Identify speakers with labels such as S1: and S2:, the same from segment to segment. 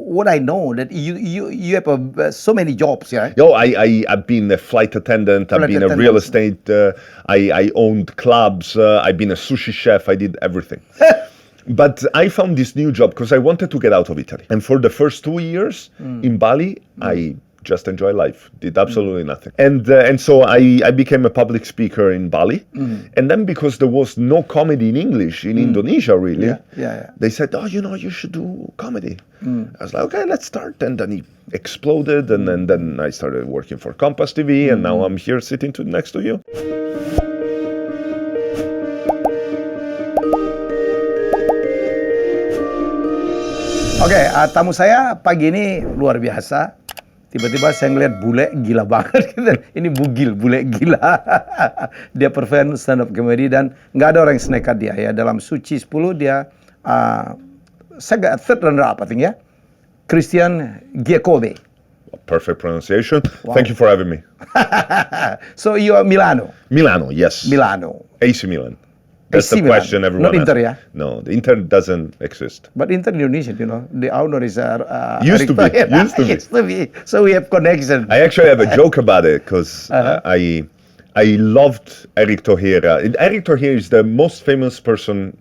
S1: what I know that you have so many jobs, yeah.
S2: Yo, I've been a flight attendant. I've been a real estate. I owned clubs. I've been a sushi chef. I did everything. But I found this new job because I wanted to get out of Italy. And for the first 2 years in Bali, I just enjoy life, did absolutely nothing. And so I became a public speaker in Bali. And then because there was no comedy in English in Indonesia, really, they said, oh, you should do comedy. I was like, okay, let's start. And then it exploded. And then I started working for Compass TV. And now I'm here sitting next to you.
S1: Oke, tamu saya pagi ini luar biasa. Tiba-tiba saya ngeliat bule gila banget gitu. Ini bule gila. Dia perform stand up comedy dan nggak ada orang yang senekat dia ya. Dalam SUCI 10 dia saya nggak third runner up I think ya. Christian Giacobbe.
S2: Perfect pronunciation. Wow. Thank you for having me.
S1: So you are Milano?
S2: Milano, yes.
S1: Milano.
S2: AC Milan. That's the question everyone
S1: Not Inter, yeah?
S2: No, the Inter doesn't exist.
S1: But Inter Indonesian, the owner is
S2: used to be.
S1: So we have connection.
S2: I actually have a joke about it because I loved Eric Thohira. Eric Thohira is the most famous person,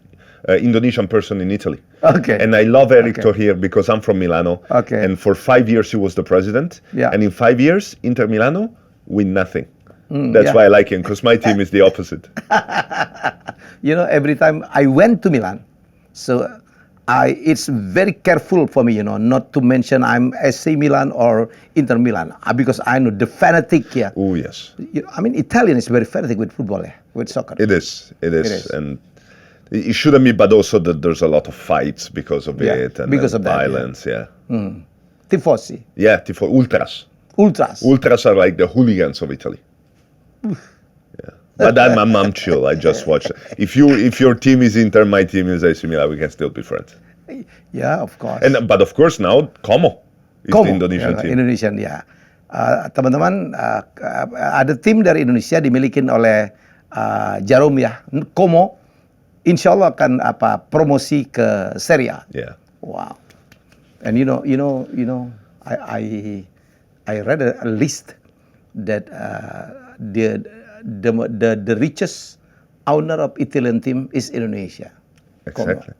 S2: Indonesian person in Italy.
S1: Okay.
S2: And I love Eric Thohira because I'm from Milano.
S1: Okay.
S2: And for 5 years he was the president.
S1: Yeah.
S2: And in 5 years, Inter Milano win nothing. That's why I like him, because my team is the opposite.
S1: Every time I went to Milan, so it's very careful for me, not to mention I'm AC Milan or Inter Milan, because I know the fanatic here.
S2: Oh, yes.
S1: Italian is very fanatic with football, with soccer.
S2: It is. And it shouldn't be, but also that there's a lot of fights because of it, and
S1: because of
S2: violence,
S1: that, Tifosi.
S2: Yeah, ultras. Ultras are like the hooligans of Italy. Yeah. But I'm chill. I just watch. If your team is Inter, my team is AC Milan, we can still be friends.
S1: Yeah, of course.
S2: But of course now Como is the Indonesian team.
S1: Indonesian, ya. Teman-teman, ada tim dari Indonesia dimiliki oleh Jarum ya. Como, insya Allah akan promosi ke Serie A.
S2: Yeah.
S1: Wow. And I read a list that the richest owner of Italian team is Indonesia.
S2: Exactly.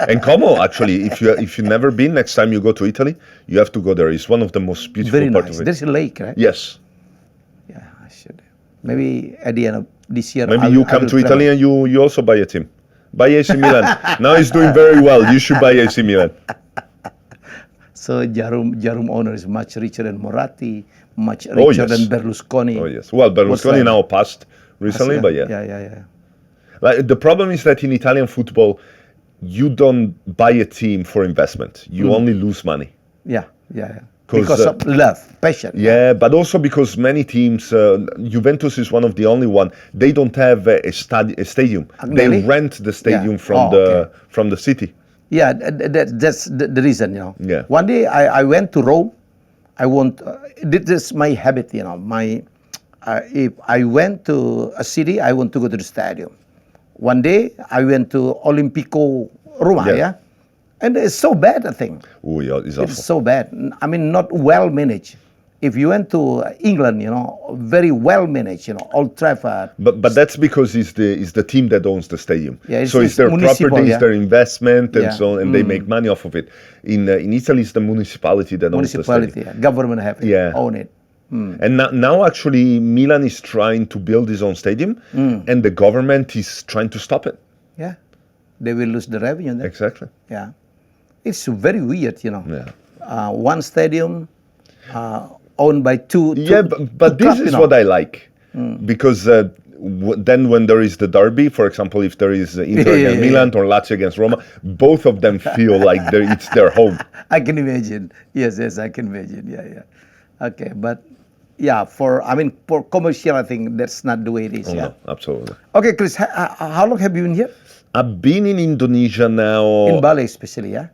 S2: And Como, actually, if you never been, next time you go to Italy, you have to go there. It's one of the most beautiful parts of it.
S1: There's a lake, right?
S2: Yes.
S1: Yeah, I should. Maybe at the end of this year.
S2: Maybe you come to Italy and you also buy a team. Buy AC Milan. Now he's doing very well. You should buy AC Milan.
S1: So Jarum owner is much richer than Moratti, much richer than Berlusconi.
S2: Oh yes. Well, Berlusconi now passed recently, but yeah.
S1: Yeah.
S2: Like, the problem is that in Italian football, you don't buy a team for investment. You only lose money.
S1: Yeah. Because of love, passion.
S2: Yeah, but also because many teams, Juventus is one of the only one. They don't have a stadium. They rent the stadium from the city.
S1: Yeah, that's the reason,
S2: Yeah.
S1: One day I went to Rome. This is my habit, if I went to a city, I want to go to the stadium. One day I went to Olimpico Roma, yeah? And it's so bad, I think.
S2: Oh, yeah, it's awful.
S1: It's so bad. Not well managed. If you went to England, very well managed, Old Trafford.
S2: But that's because it's the team that owns the stadium.
S1: Yeah,
S2: so it's their property, it's their investment, and so on, and they make money off of it. In Italy, it's the municipality that owns the stadium.
S1: Government have it, own it.
S2: And now actually Milan is trying to build his own stadium, and the government is trying to stop it.
S1: Yeah, they will lose the revenue then.
S2: Exactly.
S1: Yeah, it's very weird,
S2: Yeah.
S1: One stadium. Owned by two
S2: but this is what I like, because then when there is the derby, for example, if there is Inter against Milan or Lazio against Roma, both of them feel like it's their home.
S1: I can imagine. Yes, I can imagine. Yeah. Okay, but for commercial, I think that's not the way it is.
S2: No, absolutely.
S1: Okay, Chris, how long have you been here?
S2: I've been in Indonesia now.
S1: In Bali, especially, yeah.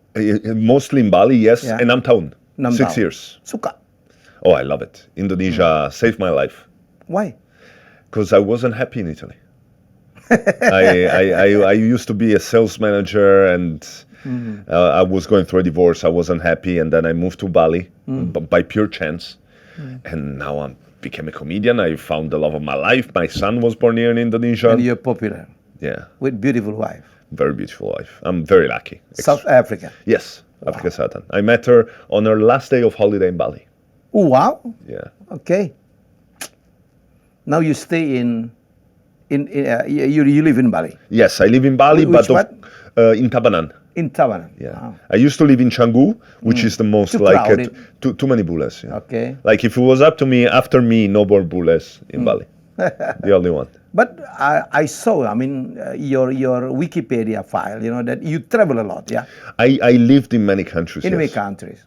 S2: Mostly in Bali, yes, and Namtown. 6 years.
S1: Suka.
S2: Oh, I love it. Indonesia saved my life.
S1: Why?
S2: Because I wasn't happy in Italy. I used to be a sales manager, and I was going through a divorce. I wasn't happy, and then I moved to Bali by pure chance. And now I became a comedian. I found the love of my life. My son was born here in Indonesia.
S1: And you're popular.
S2: Yeah,
S1: With beautiful wife.
S2: very beautiful life. I'm very lucky.
S1: South Africa.
S2: Yes, Africa Satan. I met her on her last day of holiday in Bali.
S1: Oh, wow.
S2: Yeah.
S1: Okay. Now you stay in you live in Bali.
S2: Yes, I live in Bali,
S1: Which
S2: but in Tabanan.
S1: In Tabanan.
S2: Yeah.
S1: Wow.
S2: I used to live in Canggu, which is the most
S1: Too
S2: like
S1: crowded.
S2: too many bules. Yeah.
S1: Okay.
S2: Like if it was up to me, after me, no more bules in Bali. The only one.
S1: But I saw, I mean, your Wikipedia file, that you travel a lot, yeah?
S2: I lived in many countries.
S1: In
S2: yes.
S1: many countries.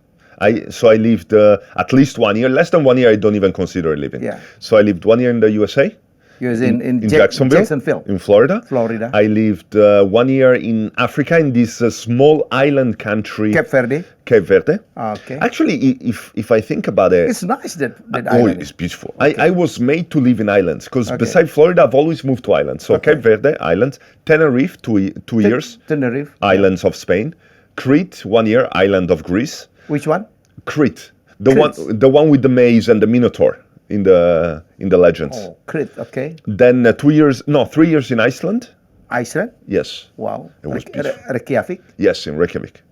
S2: So I lived at least 1 year. Less than 1 year, I don't even consider living.
S1: Yeah.
S2: So I lived 1 year in the USA.
S1: You was in
S2: Jacksonville, in Florida.
S1: Florida.
S2: I lived 1 year in Africa, in this small island country.
S1: Cape Verde.
S2: Cape Verde.
S1: Okay.
S2: Actually, if I think about it,
S1: It's nice that
S2: oh,
S1: island.
S2: it's beautiful. I was made to live in islands because
S1: Okay.
S2: besides Florida, I've always moved to islands. So Cape Verde Islands, Tenerife, two years,
S1: Tenerife.
S2: islands of Spain, Crete 1 year, island of Greece.
S1: Which one?
S2: Crete,
S1: Crete.
S2: the one with the maze and the Minotaur in the legends.
S1: Oh, Crete, okay.
S2: Then 3 years in Iceland.
S1: Iceland?
S2: Yes,
S1: Wow.
S2: It was beautiful.
S1: Reykjavik?
S2: yes, in Reykjavik.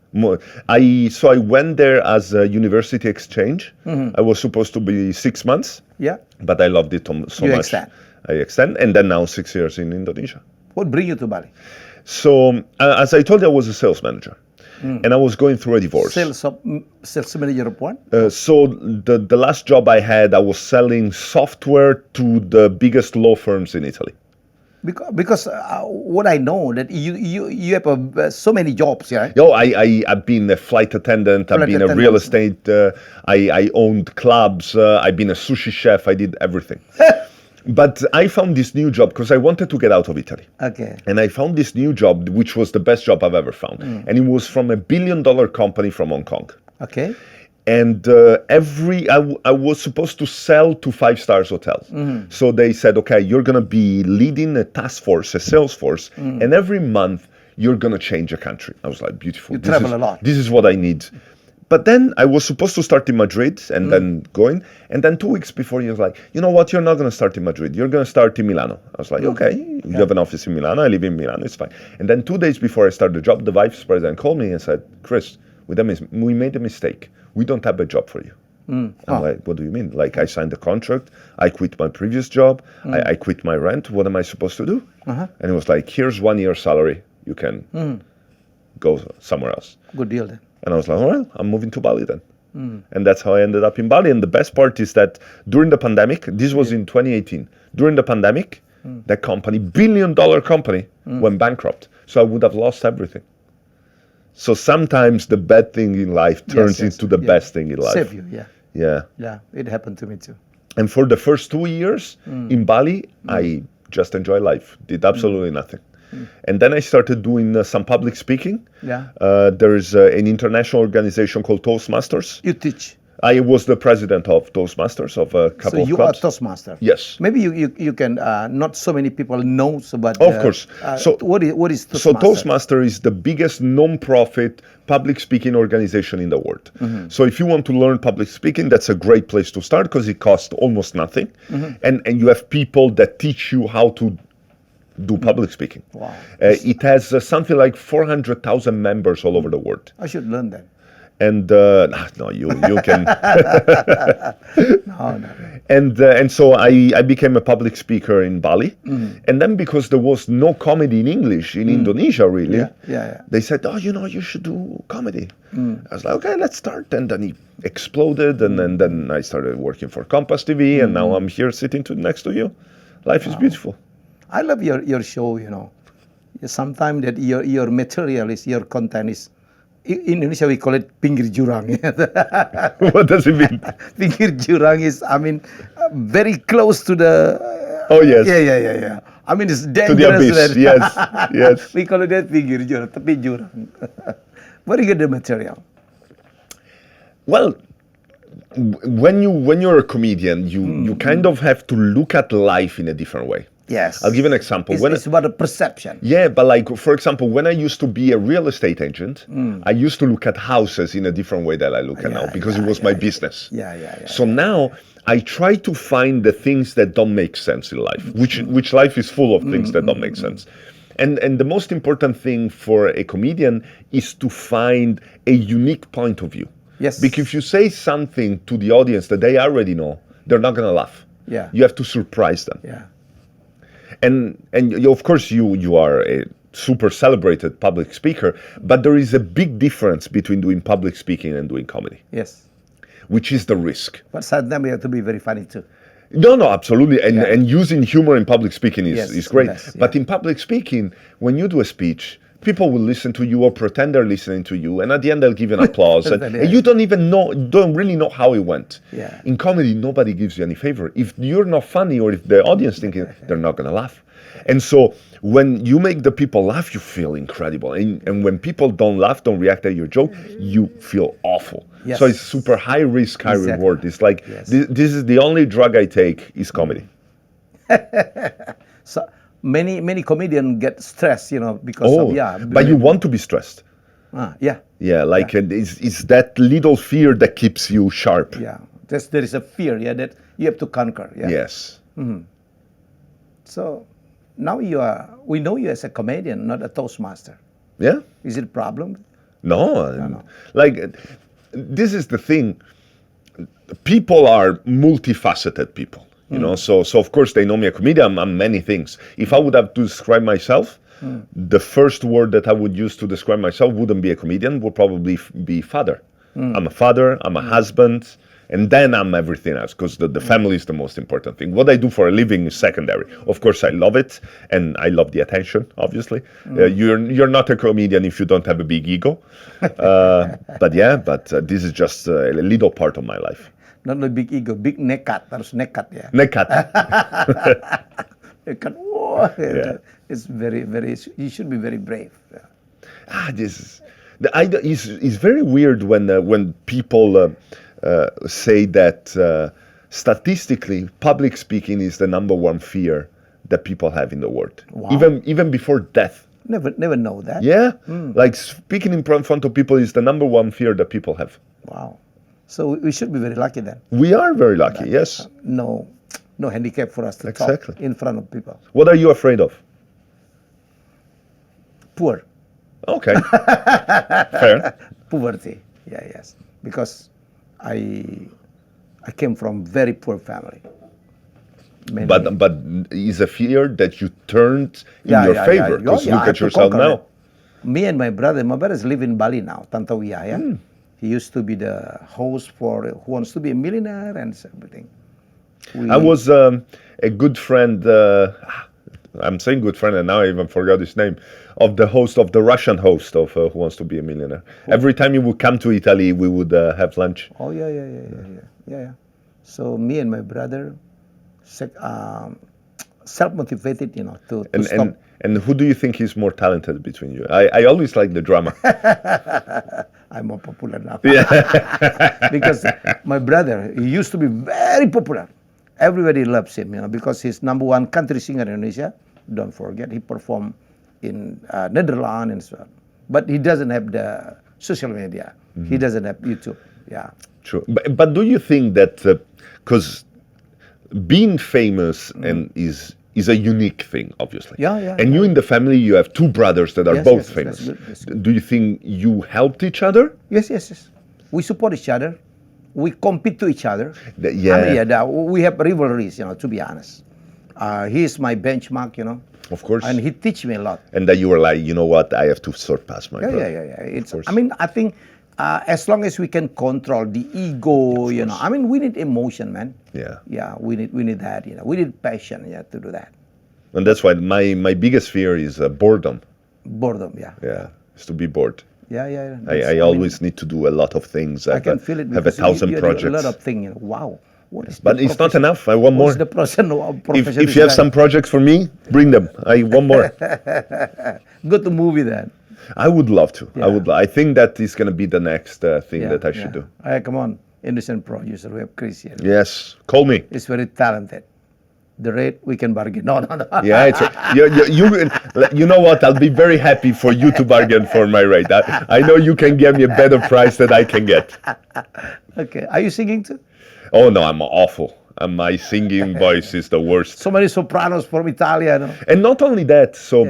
S2: I went there as a university exchange. I was supposed to be 6 months,
S1: Yeah.
S2: but I loved it so
S1: You
S2: much.
S1: extend.
S2: I extend, and then now 6 years in Indonesia.
S1: What bring you to Bali?
S2: So as I told you, I was a sales manager, and I was going through a divorce.
S1: Sales manager of what?
S2: So the last job I had, I was selling software to the biggest law firms in Italy.
S1: Because what I know that you have so many jobs, yeah?
S2: I've been a flight attendant. I've been a real estate. I owned clubs. I've been a sushi chef. I did everything. But I found this new job because I wanted to get out of Italy.
S1: Okay.
S2: And I found this new job, which was the best job I've ever found. And it was from a $1 billion company from Hong Kong.
S1: Okay.
S2: And I was supposed to sell to 5-star hotels. So they said, okay, you're going to be leading a task force, a sales force, and every month you're going to change a country. I was like, beautiful.
S1: You travel a lot.
S2: This is what I need. But then I was supposed to start in Madrid and then going. And then 2 weeks before, he was like, you know what? You're not going to start in Madrid. You're going to start in Milano. I was like, okay, you have an office in Milano. I live in Milano. It's fine. And then 2 days before I started the job, the vice president called me and said, Chris, we made a mistake. We don't have a job for you. I'm like, what do you mean? Like, I signed the contract. I quit my previous job. I quit my rent. What am I supposed to do? And he was like, here's 1 year salary. You can go somewhere else.
S1: Good deal then.
S2: And I was like, all right, I'm moving to Bali then. And that's how I ended up in Bali. And the best part is that during the pandemic, this was in 2018, during the pandemic, that company, $1 billion company, went bankrupt. So I would have lost everything. So sometimes the bad thing in life turns into the best thing in life.
S1: Save you, yeah.
S2: Yeah.
S1: Yeah, it happened to me too.
S2: And for the first 2 years in Bali, I just enjoyed life, did absolutely nothing. And then I started doing some public speaking.
S1: Yeah.
S2: There's an international organization called Toastmasters.
S1: You teach.
S2: I was the president of Toastmasters of a couple
S1: So
S2: of
S1: you
S2: clubs.
S1: are Toastmaster.
S2: Yes.
S1: Maybe you can. Not so many people know. So, but
S2: Of course. So
S1: what is Toastmaster?
S2: So Toastmaster is the biggest non-profit public speaking organization in the world. So if you want to learn public speaking, that's a great place to start because it costs almost nothing, and you have people that teach you how to do public speaking.
S1: Wow.
S2: It has something like 400,000 members all over the world.
S1: I should learn that.
S2: And no, you can.
S1: No.
S2: And so I became a public speaker in Bali, and then because there was no comedy in English in Indonesia, really,
S1: Yeah.
S2: they said, oh, you should do comedy. I was like, okay, let's start. And then it exploded, and then I started working for Compass TV, and now I'm here sitting next to you. Life is beautiful.
S1: I love your show. Sometimes that your material is your content is. In Indonesia we call it pinggir jurang.
S2: What does it mean?
S1: Pinggir jurang is, very close to the.
S2: Oh, yes.
S1: Yeah. I mean, it's
S2: To
S1: dangerous.
S2: the abyss, yes.
S1: We call it that pinggir jurang, tepi jurang. Very good material.
S2: Well, when you're a comedian, you kind of have to look at life in a different way.
S1: Yes.
S2: I'll give an example.
S1: It's about a perception.
S2: Yeah, but like, for example, when I used to be a real estate agent, I used to look at houses in a different way that I look at now because it was my business.
S1: Yeah.
S2: So now I try to find the things that don't make sense in life, which life is full of things that don't make sense. And the most important thing for a comedian is to find a unique point of view.
S1: Yes.
S2: Because if you say something to the audience that they already know, they're not going to laugh.
S1: Yeah.
S2: You have to surprise them.
S1: Yeah.
S2: And of course you are a super celebrated public speaker, but there is a big difference between doing public speaking and doing comedy.
S1: Yes.
S2: Which is the risk.
S1: But sometimes we have to be very funny too.
S2: No, absolutely. And using humor in public speaking is great.
S1: Yes,
S2: But in public speaking, when you do a speech, people will listen to you or pretend they're listening to you, and at the end they'll give an applause, and you don't really know how it went.
S1: Yeah.
S2: In comedy, nobody gives you any favor. If you're not funny, or if the audience thinking they're not going to laugh, and so when you make the people laugh, you feel incredible, and when people don't laugh, don't react at your joke, you feel awful.
S1: Yes.
S2: So it's super high risk, high reward. It's like this is the only drug I take is comedy.
S1: So many comedians get stressed, because of
S2: But you want to be stressed.
S1: Yeah.
S2: Yeah, it's that little fear that keeps you sharp.
S1: Yeah. There is a fear, that you have to conquer. Yeah.
S2: Yes.
S1: So now we know you as a comedian, not a Toastmaster.
S2: Yeah.
S1: Is it a problem?
S2: No. Like, this is the thing. People are multifaceted people. So of course they know me a comedian. I'm many things. If I would have to describe myself, the first word that I would use to describe myself wouldn't be a comedian, would probably be father. I'm a father, I'm a husband, and then I'm everything else, because the family is the most important thing. What I do for a living is secondary. Of course I love it, and I love the attention, obviously. You're not a comedian if you don't have a big ego. But this is just a little part of my life.
S1: Not a big ego, big nekat, harus nekat ya.
S2: Nekat.
S1: Nekat, whoa. It's very, you should be very brave. Yeah.
S2: The idea is very weird when people say that statistically public speaking is the number one fear that people have in the world.
S1: Wow.
S2: Even before death.
S1: Never know that.
S2: Yeah, like speaking in front of people is the number one fear that people have.
S1: Wow. So we should be very lucky then.
S2: We are very lucky, yes.
S1: No handicap for us to talk in front of people.
S2: What are you afraid of?
S1: Poor.
S2: Okay. Fair.
S1: Poverty. Yes. Because I came from very poor family.
S2: But is a fear that you turned in your favor? Because look at yourself now.
S1: Me and my brother live in Bali now, Tantowi Yahya. He used to be the host for Who Wants to Be a Millionaire and everything.
S2: I was a good friend, I'm saying good friend and now I even forgot his name, of the Russian host of Who Wants to Be a Millionaire. Every time he would come to Italy, we would have lunch.
S1: Oh, yeah. So me and my brother, self-motivated, to stop.
S2: And who do you think is more talented between you? I always like the drama.
S1: I'm more popular now.
S2: Yeah.
S1: Because my brother, he used to be very popular. Everybody loves him, because he's number one country singer in Indonesia. Don't forget, he performed in Netherlands and so on. But he doesn't have the social media. He doesn't have YouTube. Yeah.
S2: True. But do you think that, because being famous and is a unique thing, obviously.
S1: Yeah.
S2: And you in the family, you have two brothers that are both famous. That's good. Do you think you helped each other?
S1: Yes. We support each other. We compete to each other.
S2: Yeah.
S1: We have rivalries, to be honest. He is my benchmark,
S2: Of course.
S1: And he teach me a lot.
S2: And that you were like, you know what, I have to surpass my brother.
S1: Yeah. I think as long as we can control the ego, we need emotion, man. Yeah, we need that, we need passion, to do that.
S2: And that's why my biggest fear is boredom.
S1: Boredom, yeah.
S2: Yeah, is to be bored.
S1: Yeah.
S2: I always need to do a lot of things.
S1: I can feel it.
S2: Have 1,000 projects.
S1: Do a lot of things. Wow. What is
S2: but it's not enough. I want more.
S1: What's the profession
S2: if you have some projects for me, bring them. I want more.
S1: Go to movie then.
S2: I would love to.
S1: Yeah.
S2: I think that is going to be the next thing that I should do.
S1: Come on, Indonesian producer. We have Chris here.
S2: Yes, call me.
S1: He's very talented. the rate we can bargain. No.
S2: Yeah, you know what? I'll be very happy for you to bargain for my rate. I know you can get me a better price than I can get.
S1: Okay. Are you singing too?
S2: Oh no, I'm awful. My singing voice is the worst.
S1: So many sopranos from Italia. No?
S2: And not only that, so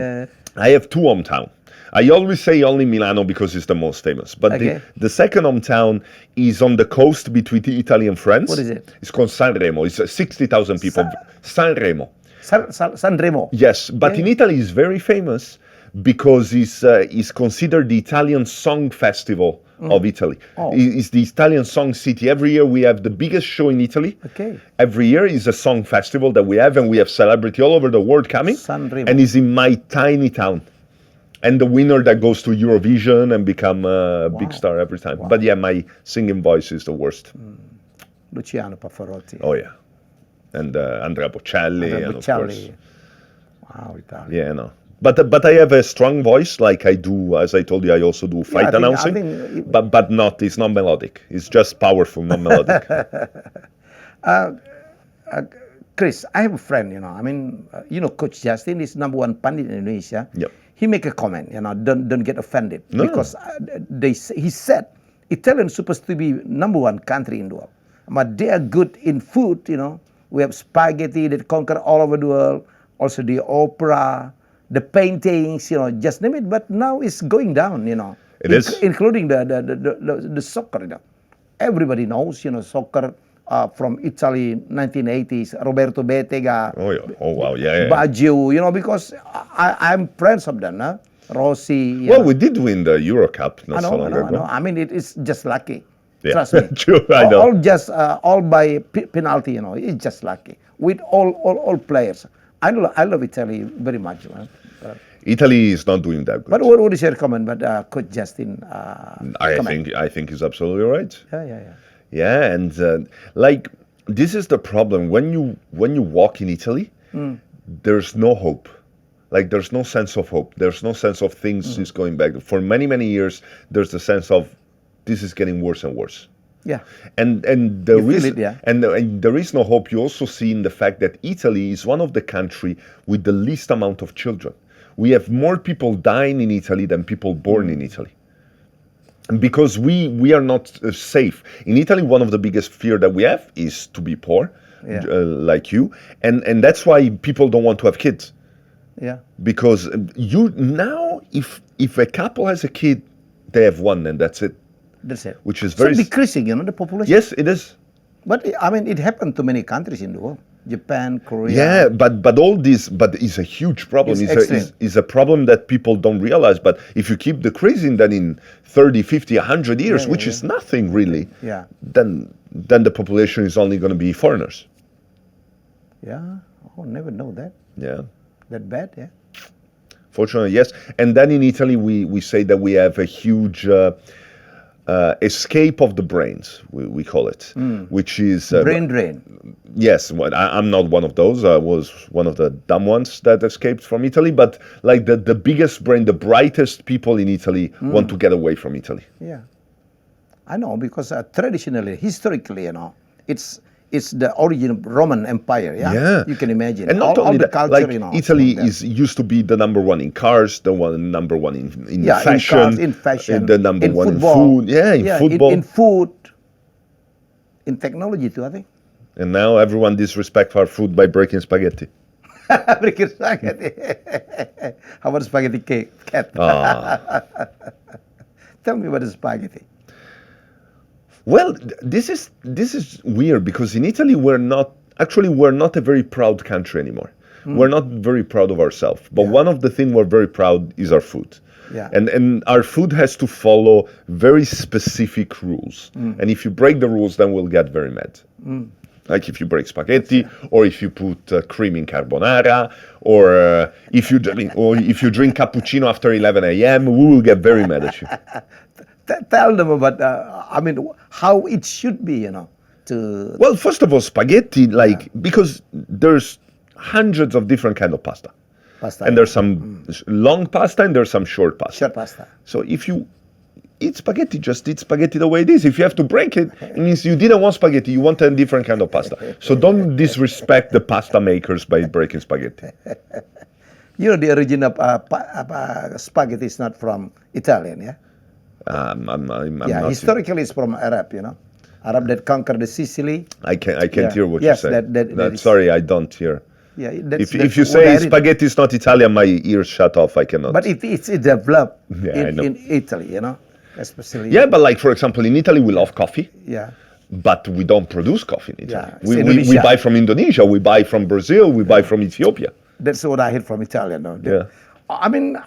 S2: I have two hometown. I always say only Milano because it's the most famous. But the second hometown is on the coast between Italy and France.
S1: What is it?
S2: It's called Sanremo. It's 60,000 people. Sanremo.
S1: Sanremo.
S2: Yes, but in Italy it's very famous because it's considered the Italian song festival of Italy. It's the Italian song city. Every year we have the biggest show in Italy.
S1: Okay.
S2: Every year is a song festival that we have, and we have celebrity all over the world coming.
S1: Sanremo.
S2: And it's in my tiny town. And the winner that goes to Eurovision and become a big star every time. But yeah, my singing voice is the worst.
S1: Luciano Pavarotti.
S2: Oh yeah. And Andrea Bocelli. And of course.
S1: Wow, Italy.
S2: Yeah, no. But I have a strong voice, like I do, as I told you, I also do fight announcing. But it's not melodic. It's just powerful, not melodic.
S1: Chris, I have a friend, Coach Justin is #1 pandit in Indonesia.
S2: Yep.
S1: He make a comment, don't get offended.
S2: No.
S1: Because he said, Italians supposed to be #1 country in the world. But they are good in food, We have spaghetti that conquer all over the world. Also the opera, the paintings, just name it. But now it's going down,
S2: It is.
S1: Including the soccer, Everybody knows, soccer from Italy, 1980s, Roberto Bettega.
S2: Oh, yeah. Oh wow, yeah.
S1: Baggio, because I'm friends of them, Rossi.
S2: Well, we did win the Euro Cup not so long ago.
S1: I know. I mean, it's just lucky.
S2: Yeah.
S1: Trust me.
S2: True, I know.
S1: All by penalty, It's just lucky with all players. I love Italy very much, man.
S2: Italy is not doing that good.
S1: But what is your comment? But Coach Justin,
S2: I think he's absolutely right.
S1: Yeah.
S2: Yeah, and this is the problem when you walk in Italy, there's no hope. Like there's no sense of hope. There's no sense of things is going back. For many years, there's the sense of this is getting worse and worse.
S1: Yeah.
S2: And there is no hope. You also see in the fact that Italy is one of the country with the least amount of children. We have more people dying in Italy than people born in Italy. Because we are not safe. In Italy, one of the biggest fear that we have is to be poor, like you. And that's why people don't want to have kids.
S1: Yeah.
S2: Because if a couple has a kid, they have one and that's it.
S1: That's it.
S2: Which is very...
S1: decreasing, the population.
S2: Yes, it is.
S1: But, it happened to many countries in the world. Japan, Korea.
S2: Yeah, but all this, it's a huge problem. It's a problem that people don't realize. But if you keep decreasing, then in 30, 50, 100 years, which is nothing really, then the population is only going to be foreigners.
S1: Yeah. Oh, never know that.
S2: Yeah.
S1: That bad, yeah.
S2: Fortunately, yes. And then in Italy, we say that we have a huge escape of the brains, we call it, which is...
S1: brain drain.
S2: Yes, I'm not one of those. I was one of the dumb ones that escaped from Italy. But like the biggest brain, the brightest people in Italy want to get away from Italy.
S1: Yeah, I know, because traditionally, historically, it's the origin of Roman Empire. Yeah, you can imagine.
S2: And not only
S1: the
S2: that,
S1: culture,
S2: Italy used to be the #1 in cars, number one in fashion,
S1: in fashion,
S2: the number one
S1: football.
S2: in food. Yeah, in football,
S1: in food, in technology too, I think.
S2: And now everyone disrespects our food by breaking spaghetti.
S1: Breaking spaghetti. How about spaghetti cake? Tell me what is spaghetti.
S2: Well, this is weird because in Italy we're not a very proud country anymore. We're not very proud of ourselves. But one of the things we're very proud is our food.
S1: Yeah.
S2: And our food has to follow very specific rules. And if you break the rules, then we'll get very mad. Like if you break spaghetti, or if you put cream in carbonara, or if you drink cappuccino after 11 a.m., we will get very mad at you.
S1: Tell them about, how it should be,
S2: Well, first of all, spaghetti, because there's hundreds of different kind of pasta. And there's some long pasta and there's some short pasta.
S1: Short pasta.
S2: So if you eat spaghetti, just eat spaghetti the way it is. If you have to break it, it means you didn't want spaghetti, you want a different kind of pasta. So don't disrespect the pasta makers by breaking spaghetti.
S1: You know, the origin of spaghetti is not from Italian, yeah?
S2: I'm
S1: Yeah,
S2: not
S1: historically it's from Arab, you know? Arab that conquered the Sicily.
S2: I can't hear what
S1: Yes,
S2: you say.
S1: that is-
S2: sorry, I don't hear.
S1: Yeah,
S2: If you say spaghetti is not Italian, my ears shut off. I cannot.
S1: But it's developed
S2: Yeah, I know.
S1: in Italy, you know? Especially.
S2: Yeah, but like for example, in Italy we love coffee,
S1: Yeah.
S2: but we don't produce coffee in Italy.
S1: Yeah, it's
S2: We
S1: Indonesia.
S2: buy from Indonesia, we buy from Brazil, we buy from Ethiopia.
S1: That's what I heard from Italian. No?
S2: Yeah.
S1: I mean,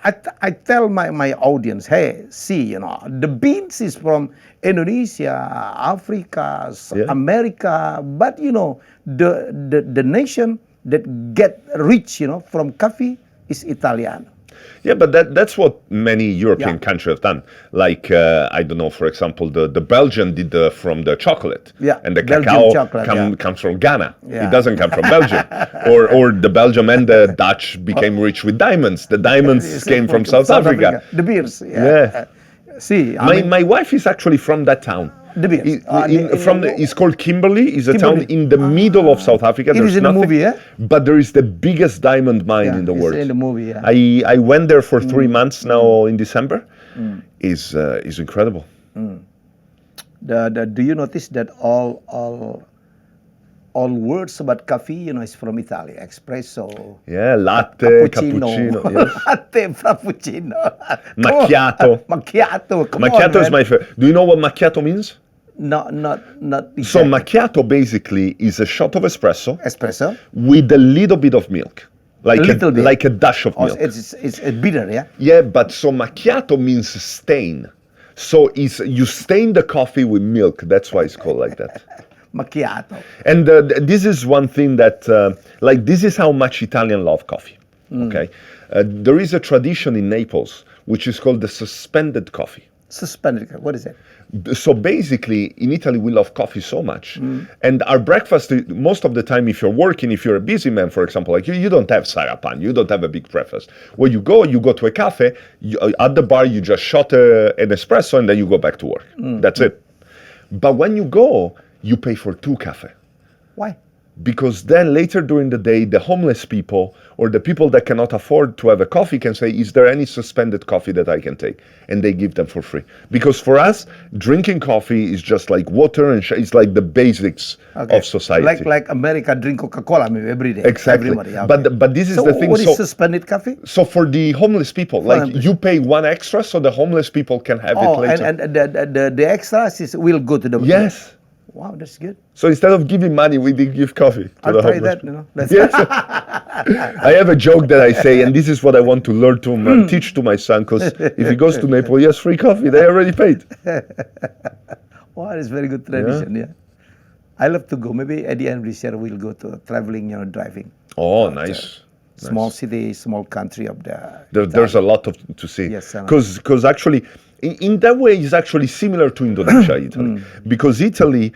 S1: I tell my audience, hey, see, you know, the beans is from Indonesia, Africa,
S2: Yeah.
S1: America, but you know, the nation that get rich, you know, from coffee is Italian.
S2: Yeah, but that's what many European
S1: Yeah.
S2: countries have done. Like I don't know, for example, the Belgian did from the chocolate,
S1: Yeah,
S2: and the
S1: Belgian
S2: cacao
S1: chocolate, yeah.
S2: comes from Ghana.
S1: Yeah.
S2: It doesn't come from Belgium. or the Belgium and the Dutch became rich with diamonds. The diamonds
S1: It's
S2: came from South Africa.
S1: The beers.
S2: Yeah.
S1: See, I mean,
S2: My wife is actually from that town.
S1: The beers.
S2: It's called Kimberley. It's a
S1: Kimberley.
S2: town in the middle of South Africa.
S1: It
S2: There's
S1: is in the
S2: nothing,
S1: movie, yeah?
S2: But there is the biggest diamond mine
S1: Yeah,
S2: in the
S1: it's
S2: world.
S1: in the movie, yeah.
S2: I went there for 3 months now in December. Is incredible.
S1: do you notice that all words about coffee, you know, is from Italy? Espresso,
S2: Yeah, latte,
S1: cappuccino,
S2: cappuccino. Yes.
S1: latte, frappuccino,
S2: Macchiato.
S1: macchiato. Come
S2: Macchiato
S1: on,
S2: is
S1: man.
S2: my favorite. Do you know what macchiato means?
S1: not
S2: So
S1: exactly.
S2: macchiato basically is a shot of espresso
S1: espresso.
S2: with a little bit of milk, like
S1: little bit.
S2: like a dash of
S1: Oh,
S2: milk.
S1: it's bitter, yeah.
S2: Yeah, but so macchiato means stain. So you stain the coffee with milk. That's why it's called like that.
S1: Macchiato.
S2: And this is one thing that, this is how much Italian love coffee. Okay, there is a tradition in Naples which is called the suspended coffee.
S1: Suspended. What is it?
S2: So basically, in Italy, we love coffee so much, and our breakfast most of the time, if you're working, if you're a busy man, for example, like you don't have sarapan, you don't have a big breakfast. Where you go to a cafe, at the bar, you just shot an espresso, and then you go back to work. That's it. But when you go, you pay for 2 cafes.
S1: Why?
S2: Because then later during the day, the homeless people or the people that cannot afford to have a coffee can say, is there any suspended coffee that I can take? And they give them for free. Because for us, drinking coffee is just like water and it's like the basics of society.
S1: Like America drink Coca-Cola maybe every day.
S2: Exactly.
S1: Everybody, yeah, okay.
S2: But this is
S1: So
S2: the thing.
S1: what is suspended coffee?
S2: So for the homeless people, like
S1: homeless.
S2: you pay 1 extra so the homeless people can have it later.
S1: and the extras will go to the...
S2: Yes.
S1: Wow, that's good.
S2: So instead of giving money, we did give coffee to
S1: I'll
S2: the
S1: try
S2: homeless
S1: that, you know. That's
S2: Yes. I have a joke that I say, and this is what I want to learn to teach to my son, because if he goes to Naples, he has free coffee. They already paid.
S1: Wow, it's very good tradition, yeah. I love to go. Maybe at the end of this year, we'll go to traveling, you know, driving.
S2: Oh, nice.
S1: Small city, small country of the...
S2: There's a lot to see.
S1: Yes,
S2: because actually, in that way, it's actually similar to Indonesia, Italy. Because Italy,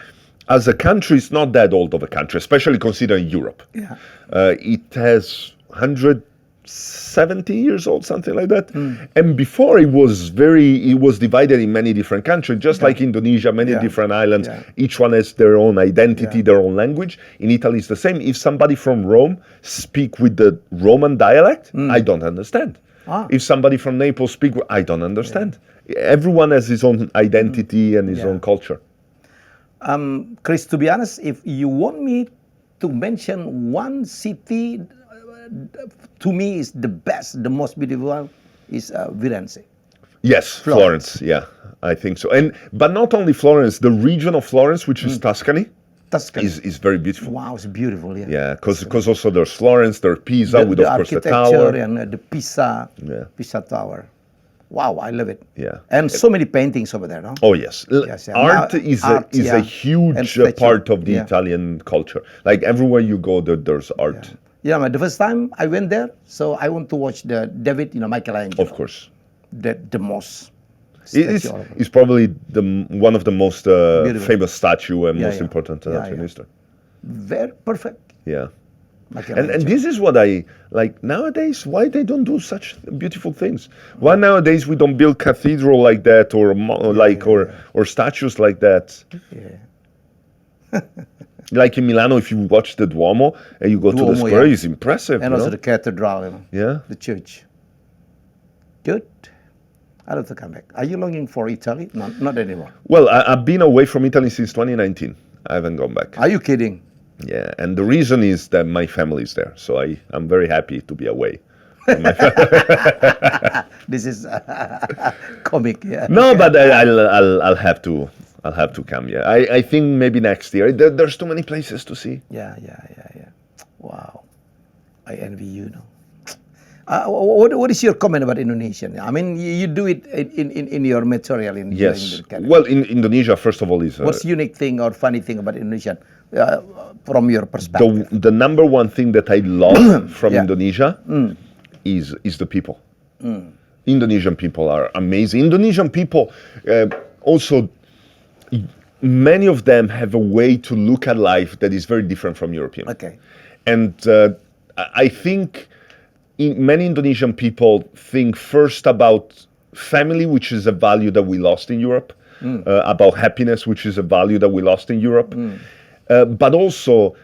S2: as a country, is not that old of a country, especially considering Europe.
S1: Yeah.
S2: It has 170 years old, something like that. And before it was divided in many different countries, just like Indonesia, many different islands.
S1: Yeah.
S2: Each one has their own identity, their own language. In Italy, it's the same. If somebody from Rome speak with the Roman dialect, I don't understand. If somebody from Naples speak, I don't understand. Everyone has his own identity and his own culture.
S1: Chris, to be honest, if you want me to mention one city, to me is the best, the most beautiful one, is Firenze.
S2: Yes, Florence. Yeah, I think so. But not only Florence, the region of Florence, which is Tuscany, is very beautiful.
S1: Wow, it's beautiful. Yeah.
S2: Yeah, because also there's Florence, there's Pisa, with of course the
S1: architecture
S2: tower.
S1: and the Pisa Tower. Wow, I love it.
S2: Yeah.
S1: And so many paintings over there, no?
S2: Oh yes,
S1: Yes, yeah.
S2: art
S1: Now,
S2: is
S1: art,
S2: a huge
S1: and statue.
S2: part of the
S1: Yeah.
S2: Italian culture. Like everywhere you go, there's art.
S1: Yeah, the first time I went there, so I want to watch the David, Michelangelo.
S2: Of course,
S1: The most.
S2: It's probably one of the most famous statue and most important in history.
S1: Very perfect.
S2: Yeah. And this is what I like nowadays. Why they don't do such beautiful things? Why nowadays we don't build cathedral like that, or statues like that?
S1: Yeah.
S2: Like in Milano, if you watch the Duomo and you go to the square, it's impressive.
S1: And also the cathedral,
S2: Yeah.
S1: the church. Good. I'd love to come back. Are you longing for Italy? No, not anymore.
S2: Well, I've been away from Italy since 2019. I haven't gone back.
S1: Are you kidding?
S2: Yeah, and the reason is that my family is there, so I'm very happy to be away.
S1: This is comic, yeah.
S2: No, but I'll have to come. Yeah, I think maybe next year. There's too many places to see.
S1: Yeah. Wow, I envy you now. What is your comment about Indonesia? I mean, you do it in your material in
S2: Yes.
S1: the
S2: Well, in Indonesia, first of all, is
S1: what's unique thing or funny thing about Indonesia from your perspective?
S2: the number one thing that I love from
S1: Yeah.
S2: Indonesia is the people. Indonesian people are amazing. Indonesian people also, many of them have a way to look at life that is very different from European.
S1: Okay.
S2: And I think many Indonesian people think first about family, which is a value that we lost in Europe, about happiness, which is a value that we lost in Europe. But also,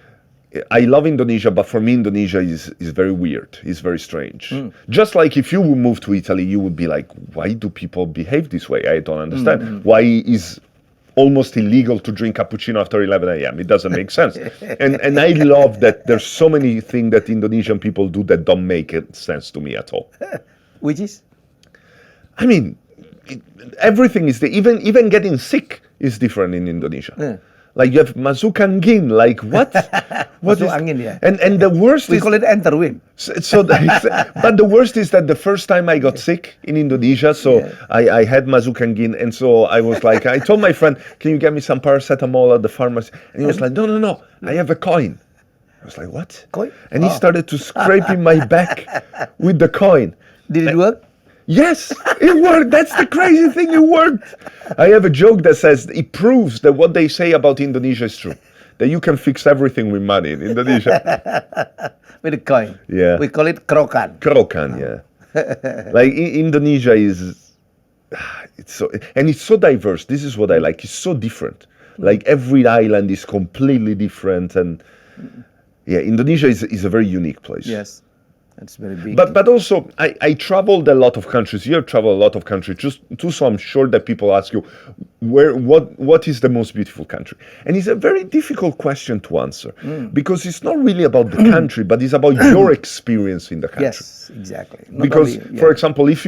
S2: I love Indonesia, but for me, Indonesia is very weird. It's very strange. Just like if you would move to Italy, you would be like, why do people behave this way? I don't understand. Why is almost illegal to drink cappuccino after 11 a.m. It doesn't make sense. And I love that there's so many things that Indonesian people do that don't make sense to me at all.
S1: Which is?
S2: I mean, everything is even getting sick is different in Indonesia.
S1: Yeah.
S2: Like you have masuk angin, like what? What
S1: Masuk
S2: is?
S1: angin, yeah.
S2: And the worst
S1: We
S2: is
S1: call it enter win.
S2: but the worst is that the first time I got sick in Indonesia, so I had masuk angin, and so I was like, I told my friend, can you get me some paracetamol at the pharmacy? And he was like, no, I have a coin. I was like, what?
S1: Coin?
S2: And he started to scrape in my back with the coin.
S1: Did it work?
S2: Yes, it worked. That's the crazy thing. It worked. I have a joke that says it proves that what they say about Indonesia is true. That you can fix everything with money in Indonesia.
S1: With a coin.
S2: Yeah.
S1: We call it krokan.
S2: Krokan, yeah. Like Indonesia is, it's so diverse. This is what I like. It's so different. Like every island is completely different, and yeah, Indonesia is a very unique place.
S1: Yes. It's very big.
S2: But also, I traveled a lot of countries. You have traveled a lot of countries, so I'm sure that people ask you, what is the most beautiful country? And it's a very difficult question to answer, because it's not really about the country, but it's about your experience in the country.
S1: Yes, exactly. Not
S2: Because,
S1: only,
S2: for example, if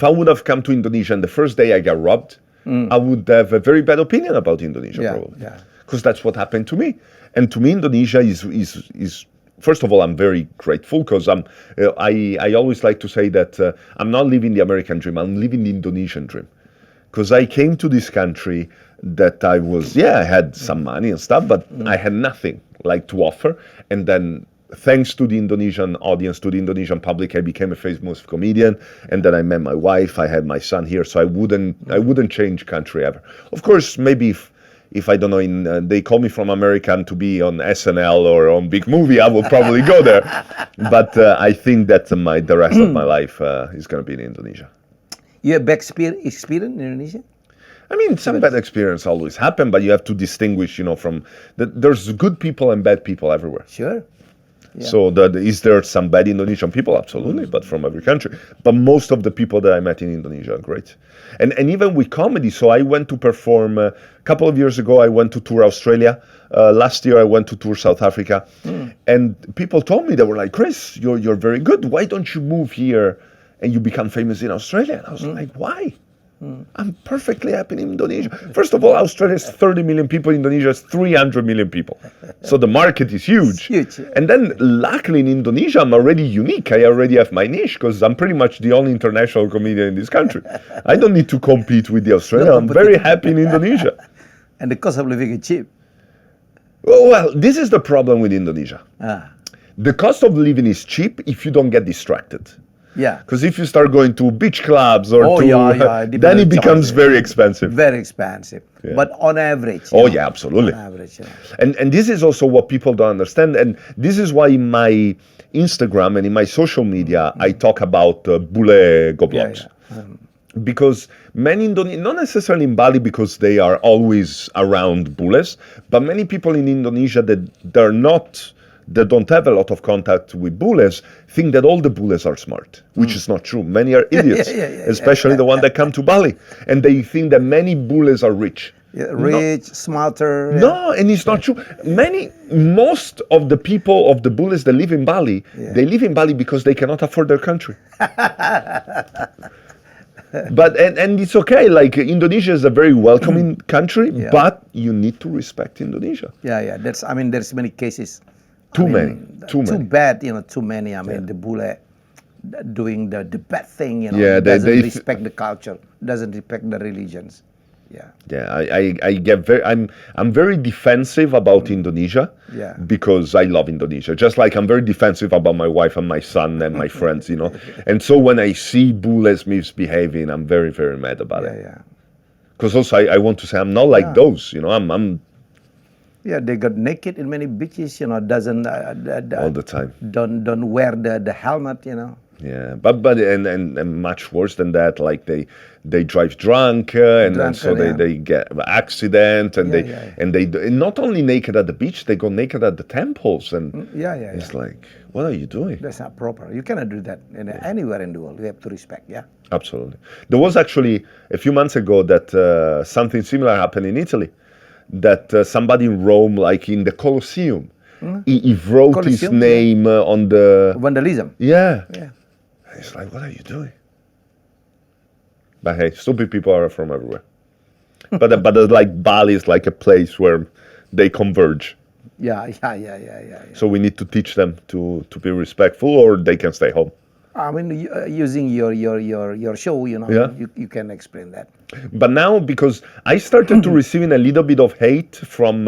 S2: I would have come to Indonesia and the first day I got robbed, I would have a very bad opinion about Indonesia, probably.
S1: Yeah.
S2: Because that's what happened to me. And to me, Indonesia is first of all, I'm very grateful, because I always like to say that I'm not living the American dream, I'm living the Indonesian dream. Because I came to this country that I had some money and stuff, but I had nothing like to offer. And then thanks to the Indonesian audience, to the Indonesian public, I became a famous comedian. And then I met my wife, I had my son here, so I wouldn't change country ever. Of course, maybe if I don't know, they call me from America to be on SNL or on big movie, I will probably go there. But I think that the rest of my life is going to be in Indonesia.
S1: You have bad experience in Indonesia?
S2: I mean, some bad experience always happen, but you have to distinguish, from there's good people and bad people everywhere.
S1: Sure. Yeah.
S2: So is there some bad Indonesian people? Absolutely, but from every country. But most of the people that I met in Indonesia are great. And even with comedy, so I went to perform, a couple of years ago, I went to tour Australia. Last year I went to tour South Africa. And people told me, they were like, Chris, you're very good. Why don't you move here and you become famous in Australia? And I was like, why? I'm perfectly happy in Indonesia. First of all, Australia is 30 million people, Indonesia is 300 million people. So the market is huge.
S1: Huge.
S2: And then luckily in Indonesia, I'm already unique. I already have my niche, because I'm pretty much the only international comedian in this country. I don't need to compete with the Australian. I'm very happy in Indonesia.
S1: And the cost of living is cheap.
S2: Well, this is the problem with Indonesia. The cost of living is cheap if you don't get distracted.
S1: Yeah.
S2: Because if you start going to beach clubs or then it becomes very expensive.
S1: Very expensive.
S2: Yeah.
S1: But on average.
S2: Yeah, absolutely.
S1: On average, yeah.
S2: And this is also what people don't understand. And this is why in my Instagram and in my social media, I talk about Bule go blogs.
S1: Yeah.
S2: Because many Indonesians, not necessarily in Bali because they are always around Bules, but many people in Indonesia that don't have a lot of contact with Bules think that all the Bules are smart, which is not true. Many are idiots, especially the one that come to Bali. And they think that many Bules are rich.
S1: Yeah, rich, smarter.
S2: No, and it's not true. Most of the people of the Bules that live in Bali, they live in Bali because they cannot afford their country. But and it's okay. Like Indonesia is a very welcoming country, but you need to respect Indonesia.
S1: Yeah. There's many cases.
S2: Too many.
S1: Too bad. Too many. The Bule doing the bad thing. Doesn't respect the culture. Doesn't respect the religions. Yeah.
S2: Yeah. I get I'm very defensive about Indonesia.
S1: Yeah.
S2: Because I love Indonesia. Just like I'm very defensive about my wife and my son and my friends. And so when I see Bules misbehaving, I'm very, very mad about it.
S1: Yeah.
S2: Because also I want to say I'm not like those. I'm.
S1: Yeah, they got naked in many beaches. Doesn't
S2: all the time.
S1: Don't wear the helmet.
S2: Yeah, but and much worse than that, like they drive drunk and so they get an accident and they not only naked at the beach, they go naked at the temples and it's like, what are you doing?
S1: That's not proper. You cannot do that anywhere in the world. You have to respect. Yeah,
S2: absolutely. There was actually a few months ago that something similar happened in Italy, that somebody in Rome, like in the Colosseum, he wrote his name on the
S1: vandalism.
S2: Yeah. It's like, what are you doing? But hey, stupid people are from everywhere. but like Bali is like a place where they converge.
S1: Yeah.
S2: So we need to teach them to be respectful, or they can stay home.
S1: Using your show, you can explain that.
S2: But now, because I started to receiving a little bit of hate from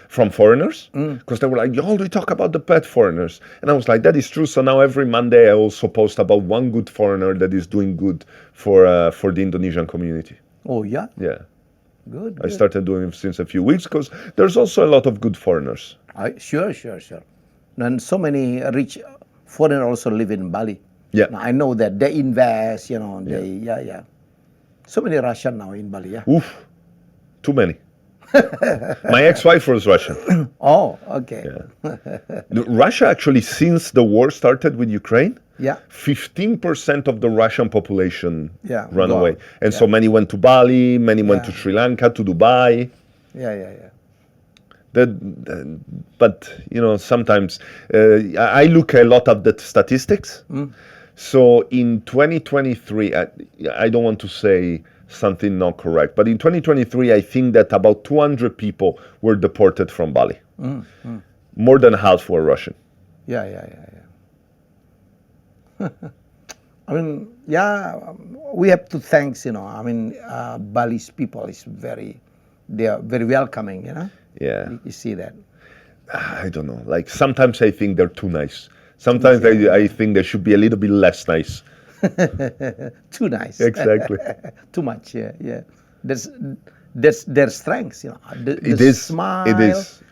S2: foreigners, because they were like, you always talk about the bad foreigners. And I was like, that is true. So now every Monday I also post about one good foreigner that is doing good for the Indonesian community.
S1: Oh, yeah?
S2: Yeah.
S1: Good.
S2: I started doing it since a few weeks, because there's also a lot of good foreigners.
S1: Sure. And so many rich foreigners also live in Bali.
S2: Yeah.
S1: Now, I know that they invest, So many Russian now in Bali, yeah.
S2: Oof, too many. My ex-wife was Russian.
S1: Oh, okay.
S2: Yeah. Russia actually, since the war started with Ukraine, 15% of the Russian population ran away. And so many went to Bali, many went to Sri Lanka, to Dubai.
S1: Yeah.
S2: But, sometimes I look a lot at the statistics. So in 2023, I don't want to say something not correct, but in 2023, I think that about 200 people were deported from Bali. More than half were Russian.
S1: Yeah. We have to thank, Bali's people they are very welcoming,
S2: Yeah.
S1: You see that.
S2: I don't know. Like sometimes I think they're too nice. Sometimes I think they should be a little bit less nice.
S1: Too nice.
S2: Exactly.
S1: Too much, yeah. That's their strengths, The smile,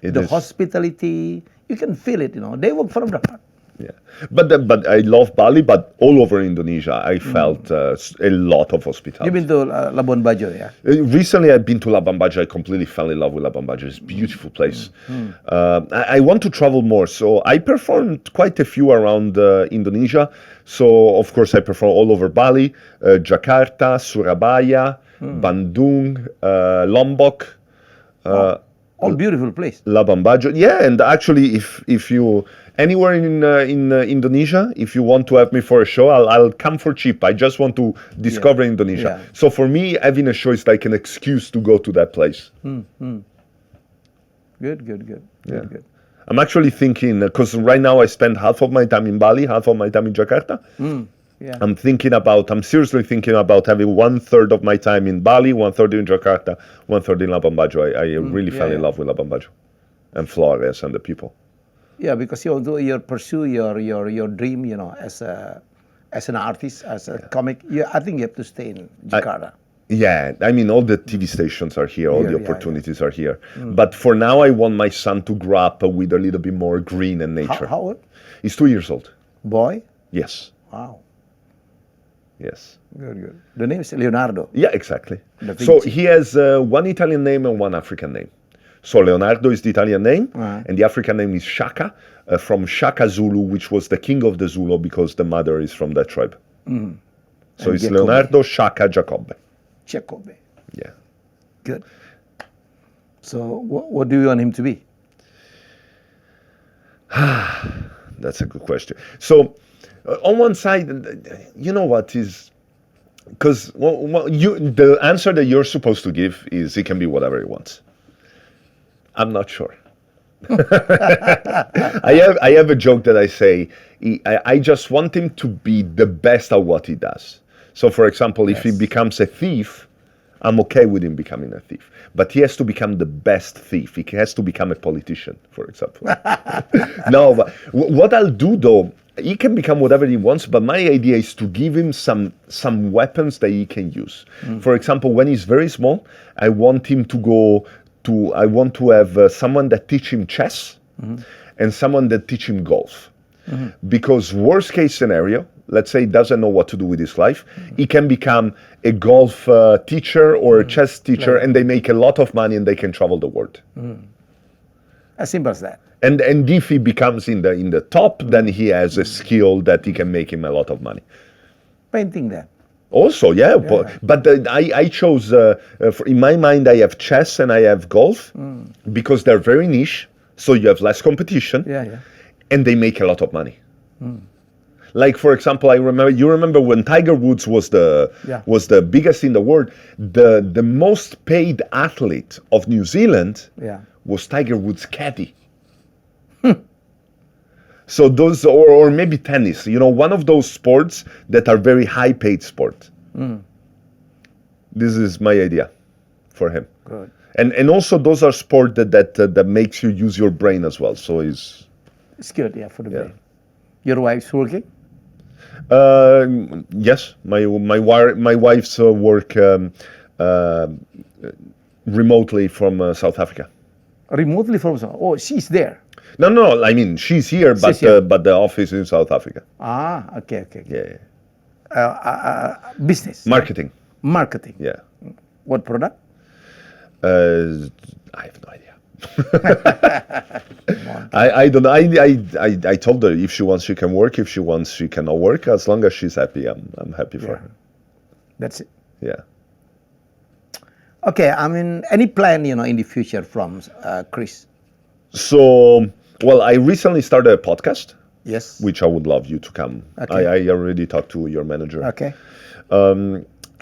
S1: the hospitality. You can feel it, They work from the heart.
S2: Yeah, but I love Bali, but all over Indonesia, I felt a lot of hospitality.
S1: You've been to Labuan Bajo, yeah?
S2: Recently, I've been to Labuan Bajo. I completely fell in love with Labuan Bajo. It's a beautiful place. I want to travel more, so I performed quite a few around Indonesia. So, of course, I perform all over Bali, Jakarta, Surabaya, Bandung, Lombok.
S1: All beautiful place.
S2: Labuan Bajo, yeah, and actually, if you anywhere in Indonesia, if you want to have me for a show, I'll come for cheap. I just want to discover Indonesia. Yeah. So for me, having a show is like an excuse to go to that place.
S1: Good.
S2: I'm actually thinking, because right now I spend half of my time in Bali, half of my time in Jakarta.
S1: Yeah.
S2: I'm seriously thinking about having 1/3 of my time in Bali, 1/3 in Jakarta, 1/3 in Labuan Bajo. I really fell in love with Labuan Bajo and Flores and the people.
S1: Yeah, because you pursue your dream, as as an artist, as a comic, I think you have to stay in Jakarta.
S2: Yeah, I mean, all the TV stations are here, all the
S1: Yeah,
S2: opportunities are here. But for now, I want my son to grow up with a little bit more green and nature.
S1: How old?
S2: He's 2 years old.
S1: Boy?
S2: Yes,
S1: Wow.
S2: yes.
S1: Good. The name is Leonardo.
S2: Yeah, exactly.
S1: Da
S2: So
S1: Vinci.
S2: he has one Italian name and one African name. So Leonardo is the Italian name, and the African name is Shaka, from Shaka Zulu, which was the king of the Zulu because the mother is from that tribe. So
S1: And
S2: it's
S1: Giacobbe.
S2: Leonardo Shaka Giacobbe.
S1: Giacobbe.
S2: Yeah.
S1: Good. So what do you want him to be?
S2: That's a good question. So, on one side, you know what is, because the answer that you're supposed to give is he can be whatever he wants. I'm not sure. I have a joke that I say, I just want him to be the best at what he does. So, for example, if he becomes a thief, I'm okay with him becoming a thief. But he has to become the best thief. He has to become a politician, for example. No, but what I'll do though, he can become whatever he wants, but my idea is to give him some weapons that he can use. For example, when he's very small, I want him to have someone that teach him chess and someone that teach him golf. Because worst case scenario, let's say he doesn't know what to do with his life, he can become a golf teacher or a chess teacher, and they make a lot of money and they can travel the world.
S1: As simple as that.
S2: And if he becomes in the top, then he has a skill that he can make him a lot of money.
S1: Painting that.
S2: Also, yeah. But I chose, in my mind, I have chess and I have golf because they're very niche, so you have less competition, and they make a lot of money. Like, for example, you remember when Tiger Woods was the biggest in the world, the most paid athlete of New Zealand was Tiger Woods' caddy. So those, or maybe tennis, one of those sports that are very high paid sport. This is my idea for him.
S1: Good.
S2: And also those are sport that makes you use your brain as well. So
S1: It's good, for the brain. Your wife's working?
S2: Yes, my wife's work remotely from South Africa.
S1: Remotely from South? Oh, she's there.
S2: No. I mean, she's here, but the office is in South Africa.
S1: Ah, okay.
S2: Yeah.
S1: Business.
S2: Marketing. Yeah.
S1: What product?
S2: I have no idea. I don't know. I told her if she wants, she can work. If she wants, she cannot work. As long as she's happy, I'm happy for her.
S1: That's it.
S2: Yeah.
S1: Okay. I mean, any plan, in the future from Chris?
S2: So, well, I recently started a podcast.
S1: Yes.
S2: Which I would love you to come.
S1: Okay.
S2: I already talked to your manager.
S1: Okay.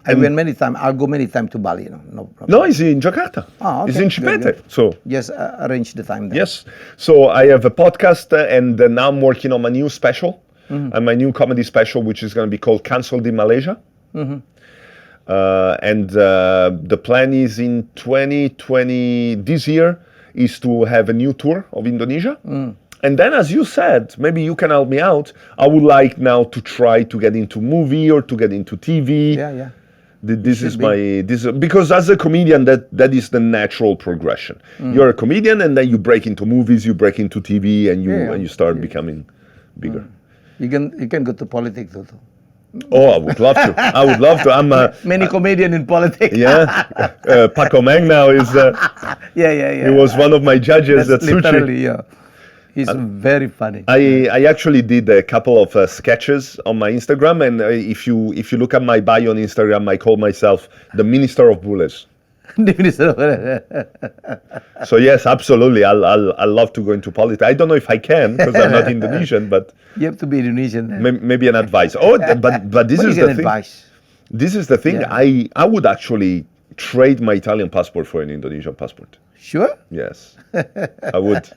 S1: I went many times. I'll go many times to Bali. No problem.
S2: No, he's in Jakarta.
S1: Oh, okay.
S2: He's in Chipete.
S1: Good.
S2: So
S1: Just arrange the time there.
S2: yes. So I have a podcast, and now I'm working on my new special, and my new comedy special, which is going to be called "Cancelled in Malaysia." And the plan is in 2020 this year is to have a new tour of Indonesia. And then, as you said, maybe you can help me out. I would like now to try to get into movie or to get into TV.
S1: Yeah.
S2: This is because as a comedian, that is the natural progression. You're a comedian, and then you break into movies, you break into TV, and you start becoming bigger.
S1: You can go to politics also.
S2: Oh, I would love to. I'm
S1: many comedian in politics.
S2: Paco Meng now is.
S1: Yeah.
S2: He was one of my judges at SUCI.
S1: Literally, yeah. He's very funny.
S2: I actually did a couple of sketches on my Instagram, and if you look at my bio on Instagram, I call myself the Minister of Bules. So yes, absolutely. I'll love to go into politics. I don't know if I can because I'm not Indonesian, but
S1: you have to be Indonesian. Then.
S2: Maybe an advice. Oh, but this is the thing.
S1: Advice.
S2: This is the thing.
S1: Yeah.
S2: I would actually trade my Italian passport for an Indonesian passport.
S1: Sure.
S2: Yes, I would.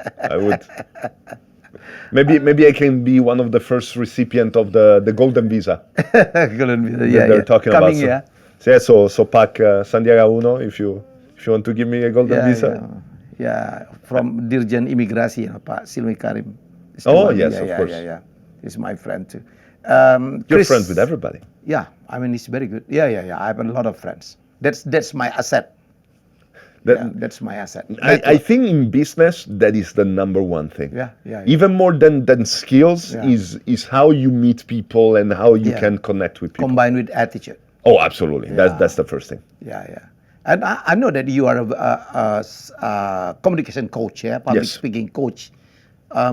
S2: Maybe I can be one of the first recipient of the golden visa.
S1: Golden visa,
S2: they're talking
S1: coming,
S2: about. So Pac Sandiaga Uno, if you want to give me a golden visa.
S1: Yeah, from Dirjen Imigrasi, Pak Silmi Karim.
S2: Oh yes, of course.
S1: Yeah. He's my friend too.
S2: You're
S1: Chris,
S2: friends with everybody.
S1: Yeah, I mean it's very good. Yeah. I have a lot of friends. That's my asset. That's my asset.
S2: I think in business that is the number one thing.
S1: Yeah.
S2: Even more than skills
S1: Yeah.
S2: is how you meet people and how you can connect with people.
S1: Combined with attitude.
S2: Oh, absolutely. That's the first thing.
S1: Yeah. And I know that you are a communication coach, public
S2: Yes.
S1: speaking coach.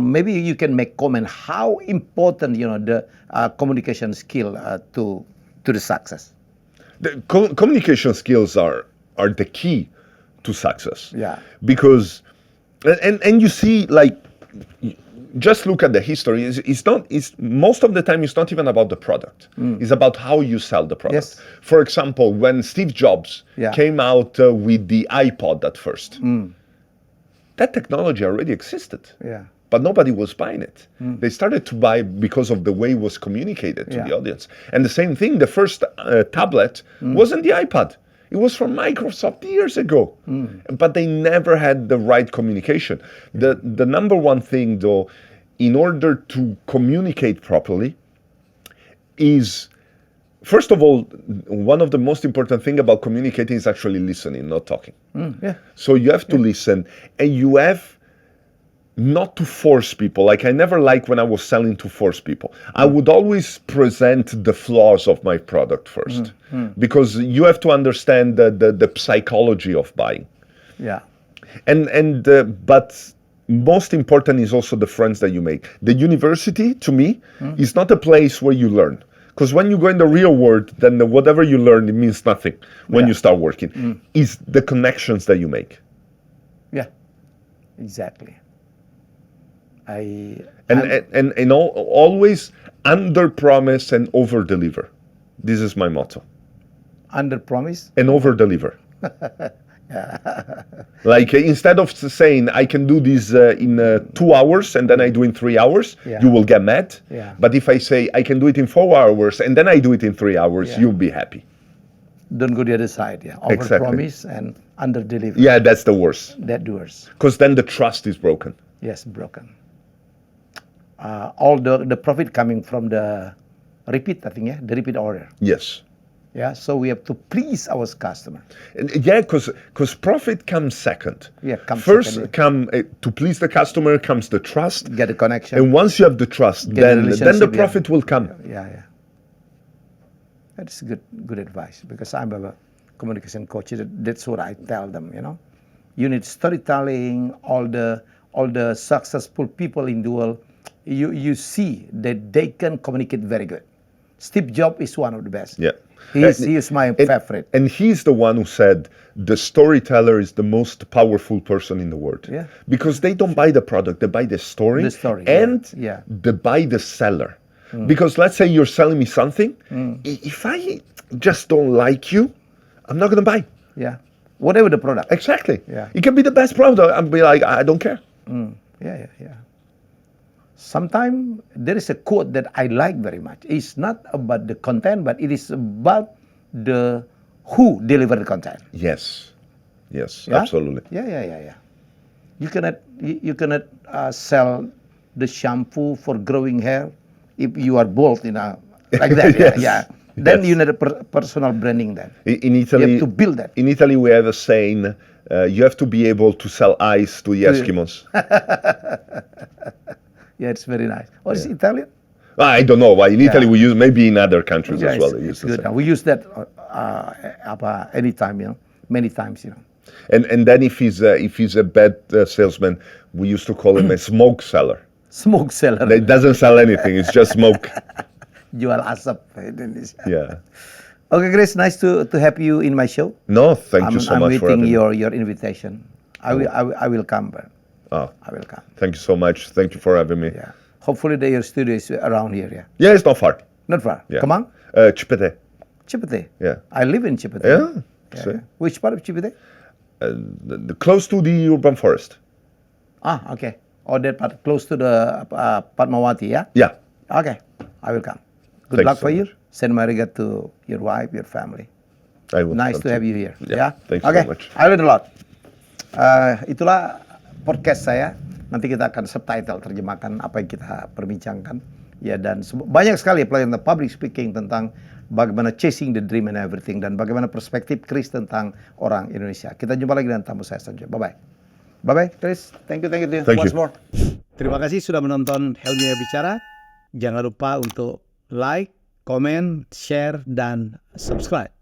S1: Maybe you can make comment how important the communication skill to the success.
S2: The communication skills are the key to success.
S1: Yeah.
S2: Because and you see, like, just look at the history. It's most of the time it's not even about the product. It's about how you sell the product.
S1: Yes.
S2: For example, when Steve Jobs came out with the iPod at first, that technology already existed.
S1: Yeah.
S2: But nobody was buying it. They started to buy because of the way it was communicated to the audience. And the same thing, the first tablet wasn't the iPad. It was from Microsoft years ago. But they never had the right communication. The number one thing, though, in order to communicate properly is, first of all, one of the most important thing about communicating is actually listening, not talking. So you have to listen, and you have not to force people. Like, I never liked when I was selling to force people. I would always present the flaws of my product first, because you have to understand the psychology of buying.
S1: Yeah.
S2: But most important is also the friends that you make. The university, to me, is not a place where you learn. Because when you go in the real world, then whatever you learn, it means nothing when you start working. It's the connections that you make.
S1: Yeah. Exactly.
S2: Always under promise and over deliver. This is my motto.
S1: Under promise
S2: and over deliver. Like, instead of saying I can do this in 2 hours and then I do in 3 hours, you will get mad. But if I say I can do it in 4 hours and then I do it in 3 hours, you'll be happy.
S1: Don't go the other side. Over promise and under deliver.
S2: Yeah, that's the worst.
S1: That worse.
S2: Because then the trust is broken.
S1: Yes, broken. All the profit coming from the repeat, I think, the repeat order.
S2: Yes.
S1: Yeah, so we have to please our customer.
S2: Yeah, because profit comes second.
S1: Yeah, comes
S2: first
S1: second.
S2: To please the customer comes the trust.
S1: Get the connection.
S2: And once you have the trust, then the profit will come.
S1: Yeah. That's good advice, because I'm a communication coach. That's what I tell them. You need storytelling. All the successful people in the world, you see that they can communicate very good. Steve Jobs is one of the best.
S2: Yeah.
S1: He is my favorite.
S2: And he's the one who said the storyteller is the most powerful person in the world.
S1: Yeah.
S2: Because they don't buy the product, they buy the story.
S1: The story,
S2: and
S1: yeah.
S2: they buy the seller. Because let's say you're selling me something, if I just don't like you, I'm not going to buy.
S1: Yeah. Whatever the product.
S2: Exactly.
S1: Yeah.
S2: It can be the best product. I'll be like, I don't care.
S1: Yeah. Sometimes there is a quote that I like very much. It's not about the content, but it is about the who deliver the content.
S2: Yes,
S1: Yeah?
S2: absolutely.
S1: Yeah. You cannot sell the shampoo for growing hair if you are bald, like that.
S2: Yes.
S1: Yeah. Then you need a personal branding. Then
S2: in Italy,
S1: you have to build that.
S2: In Italy, we have a saying: you have to be able to sell ice to the Eskimos.
S1: Yeah, it's very nice. Or is it Italian?
S2: I don't know why. In Italy, we use, maybe in other countries as well.
S1: It's good. We use that anytime, many times,
S2: And then if he's a bad salesman, we used to call him a smoke seller.
S1: Smoke seller.
S2: It doesn't sell anything. It's just smoke.
S1: Jual asap Indonesia.
S2: Yeah.
S1: Okay, Grace, nice to have you in my show.
S2: No, thank you so much for having
S1: me. I'm
S2: me.
S1: waiting your invitation. I will come.
S2: Oh,
S1: I will come.
S2: thank you so much. Thank you for having me.
S1: Yeah. Hopefully your studio is around here. Yeah.
S2: Yeah, it's not far.
S1: Not far.
S2: Yeah.
S1: Come on.
S2: Chipete.
S1: Chipete.
S2: Yeah.
S1: I live in Chipete.
S2: Yeah.
S1: Yeah. Which part of Chipete?
S2: Close to the urban forest.
S1: Okay. Or that part close to the Padmawati, yeah?
S2: Yeah.
S1: Okay. I will come. Good
S2: Thanks
S1: luck
S2: so
S1: for you.
S2: much.
S1: Send my regard to your wife, your family.
S2: I will.
S1: Nice to have you here.
S2: Yeah. Thanks
S1: Okay.
S2: so much.
S1: I learned a lot. Itulah podcast saya. Nanti kita akan subtitle, terjemahkan apa yang kita perbincangkan. Ya, dan banyak sekali pelajaran tentang public speaking, tentang bagaimana chasing the dream and everything, dan bagaimana perspektif Chris tentang orang Indonesia. Kita jumpa lagi dengan tamu saya selanjutnya. Bye-bye. Bye-bye, Chris. Thank you once more. Terima kasih sudah menonton Helmy Yahya Bicara. Jangan lupa untuk like, comment, share, dan subscribe.